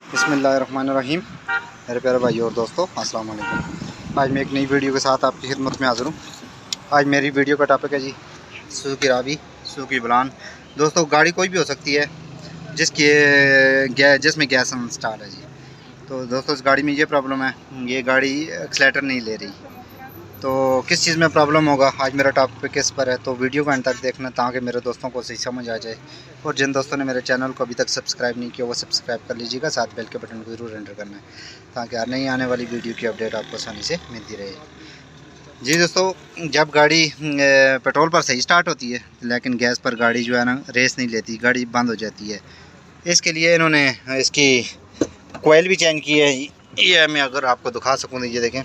बिस्मिल्लाहिर्रहमानिर्रहीम। मेरे प्यारे भाई और दोस्तों, अस्सलाम वालेकुम। आज मैं एक नई वीडियो के साथ आपकी खिदमत में हाज़िर हूँ। आज मेरी वीडियो का टॉपिक है जी सुजुकी रावी, सुजुकी बलान। दोस्तों, गाड़ी कोई भी हो सकती है जिसमें गैस इंस्टॉल है जी। तो दोस्तों, इस गाड़ी में ये प्रॉब्लम है, ये गाड़ी एक्सीलेटर नहीं ले रही। तो किस चीज़ में प्रॉब्लम होगा, आज मेरा टॉपिक किस पर है, तो वीडियो को अंत तक देखना ताकि मेरे दोस्तों को सही समझ आ जाए। और जिन दोस्तों ने मेरे चैनल को अभी तक सब्सक्राइब नहीं किया वो सब्सक्राइब कर लीजिएगा, साथ बेल के बटन को ज़रूर एंटर करना है ताकि नई आने वाली वीडियो की अपडेट आपको आसानी से मिलती रहे। जी दोस्तों, जब गाड़ी पेट्रोल पर सही स्टार्ट होती है लेकिन गैस पर गाड़ी जो है ना रेस नहीं लेती, गाड़ी बंद हो जाती है। इसके लिए इन्होंने इसकी कोयल भी चेंज की है। ये मैं अगर आपको दिखा सकूँ, ये देखें,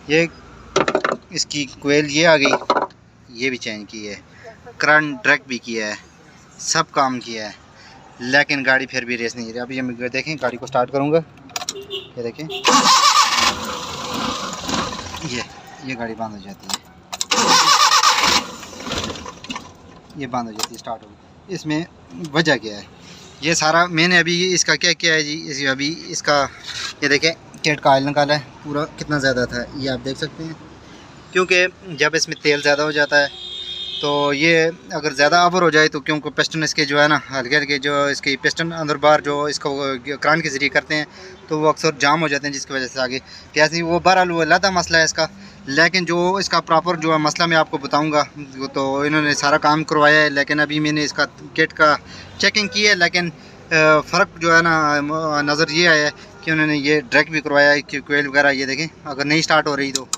ये इसकी कोयल ये आ गई, ये भी चेंज की है, करंट ट्रैक भी किया है, सब काम किया है, लेकिन गाड़ी फिर भी रेस नहीं रही। अभी हम देखें, गाड़ी को स्टार्ट करूँगा, ये देखें, ये गाड़ी बंद हो जाती है, ये बंद हो जाती है, स्टार्ट हो गई। इसमें वजह क्या है, ये सारा मैंने अभी इसका क्या किया है जी, अभी इसका ये देखें केट का ऑयल निकाला है, पूरा कितना ज़्यादा था ये आप देख सकते हैं। क्योंकि जब इसमें तेल ज़्यादा हो जाता है तो ये अगर ज़्यादा ओवर हो जाए तो क्योंकि पिस्टन इसके जो है ना हल्के हल्के जो इसके पिस्टन अंदर बार जो इसको क्रान के ज़रिए करते हैं तो वो अक्सर जाम हो जाते हैं, जिसकी वजह से आगे गैस नहीं। वो बहरहाल वो अलग मसला है इसका, लेकिन जो इसका प्रॉपर जो है मसला मैं आपको बताऊंगा। तो इन्होंने सारा काम करवाया है, लेकिन अभी मैंने इसका किट का चेकिंग की है, लेकिन फ़र्क जो है ना नज़र ये आया है कि उन्होंने ये ड्रैग भी करवाया है कि कोयल वगैरह ये देखें अगर नहीं स्टार्ट हो रही तो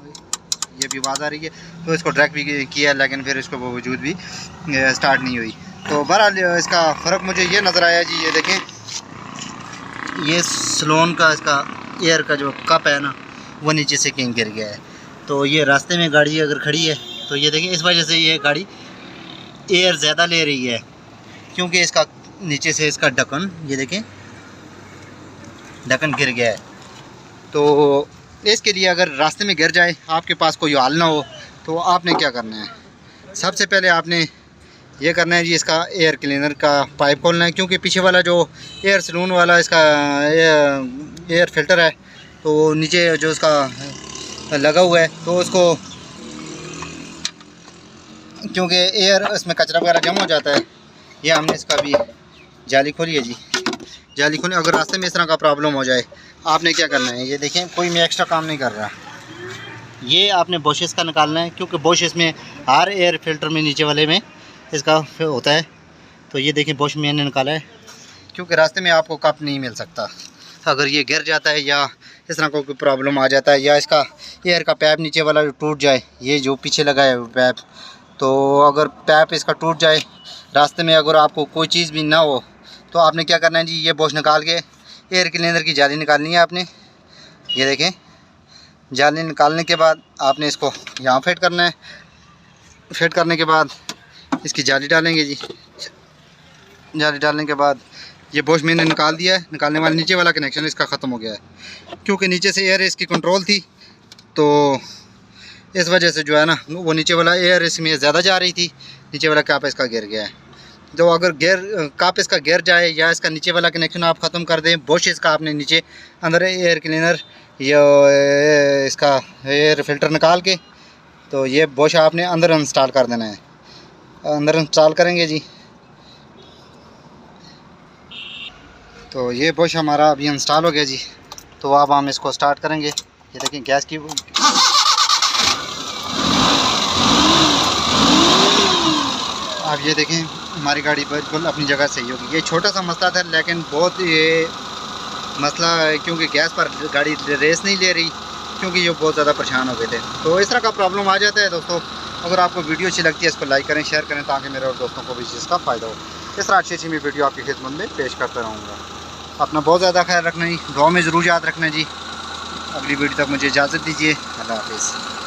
ये भी आवाज़ आ रही है, तो इसको ड्रैग भी किया, लेकिन फिर इसको बावजूद भी स्टार्ट नहीं हुई। तो बहरहाल इसका फ़र्क मुझे ये नज़र आया जी। ये देखें, ये स्लोन का इसका एयर का जो कप है ना वो नीचे से कहीं गिर गया है। तो ये रास्ते में गाड़ी अगर खड़ी है तो ये देखें, इस वजह से ये गाड़ी एयर ज़्यादा ले रही है, क्योंकि इसका नीचे से इसका ढक्कन ये देखें, ढक्कन गिर गया है। तो इसके लिए अगर रास्ते में गिर जाए, आपके पास कोई हल ना हो, तो आपने क्या करना है, सबसे पहले आपने ये करना है जी, इसका एयर क्लीनर का पाइप खोलना है। क्योंकि पीछे वाला जो एयर सलून वाला इसका एयर फिल्टर है तो नीचे जो इसका लगा हुआ है, तो उसको क्योंकि एयर इसमें कचरा वगैरह जमा हो जाता है। ये हमने इसका भी जाली खोली है जी, जाली खोली। अगर रास्ते में इस तरह का प्रॉब्लम हो जाए, आपने क्या करना है, ये देखें, कोई मैं एक्स्ट्रा काम नहीं कर रहा, ये आपने बोशेस का निकालना है, क्योंकि बोशेस में हर एयर फिल्टर में नीचे वाले में इसका होता है। तो ये देखें, बोश मैंने निकाला है, क्योंकि रास्ते में आपको कप नहीं मिल सकता। अगर ये गिर जाता है या इस तरह का कोई प्रॉब्लम आ जाता है, या इसका एयर का पैप नीचे वाला टूट जाए, ये जो पीछे लगा है पैप, तो अगर पैप इसका टूट जाए रास्ते में, अगर आपको कोई चीज़ भी ना हो, तो आपने क्या करना है जी, ये बोश निकाल के एयर क्लीनर की जाली निकालनी है आपने। ये देखें, जाली निकालने के बाद आपने इसको यहाँ फिट करना है। फिट करने के बाद इसकी जाली डालेंगे जी, जाली डालने के बाद ये बोश मैंने निकाल दिया है। निकालने वाले नीचे वाला कनेक्शन इसका ख़त्म हो गया है, क्योंकि नीचे से एयर इसकी कंट्रोल थी, तो इस वजह से जो है ना वो नीचे वाला एयर इसमें ज़्यादा जा रही थी, नीचे वाला कैप इसका गिर गया है। तो अगर काप इसका गिर जाए या इसका नीचे वाला कनेक्शन आप ख़त्म कर दें, बोश इसका आपने नीचे अंदर एयर क्लीनर या इसका एयर फिल्टर निकाल के, तो ये बोश आपने अंदर इंस्टॉल कर देना है। अंदर इंस्टॉल करेंगे जी, तो ये बोश हमारा अभी इंस्टॉल हो गया जी। तो अब हम इसको स्टार्ट करेंगे। ये देखें, गैस की आप ये देखें, हमारी गाड़ी बिल्कुल अपनी जगह सही होगी। ये छोटा सा मसला था, लेकिन बहुत ये मसला है, क्योंकि गैस पर गाड़ी रेस नहीं ले रही, क्योंकि ये बहुत ज़्यादा परेशान हो गए थे। तो इस तरह का प्रॉब्लम आ जाता है दोस्तों। अगर आपको वीडियो अच्छी लगती है, इसको लाइक करें, शेयर करें, ताकि मेरे और दोस्तों को भी इस चीज़ का फ़ायदा हो। इस तरह अच्छी अच्छी मैं वीडियो आपकी खिदमत में पेश करता रहूँगा। अपना बहुत ज़्यादा ख्याल रखना जी, दुआ में ज़रूर याद रखना जी। अगली वीडियो तक मुझे इजाज़त दीजिए। अल्लाह हाफ़िज़।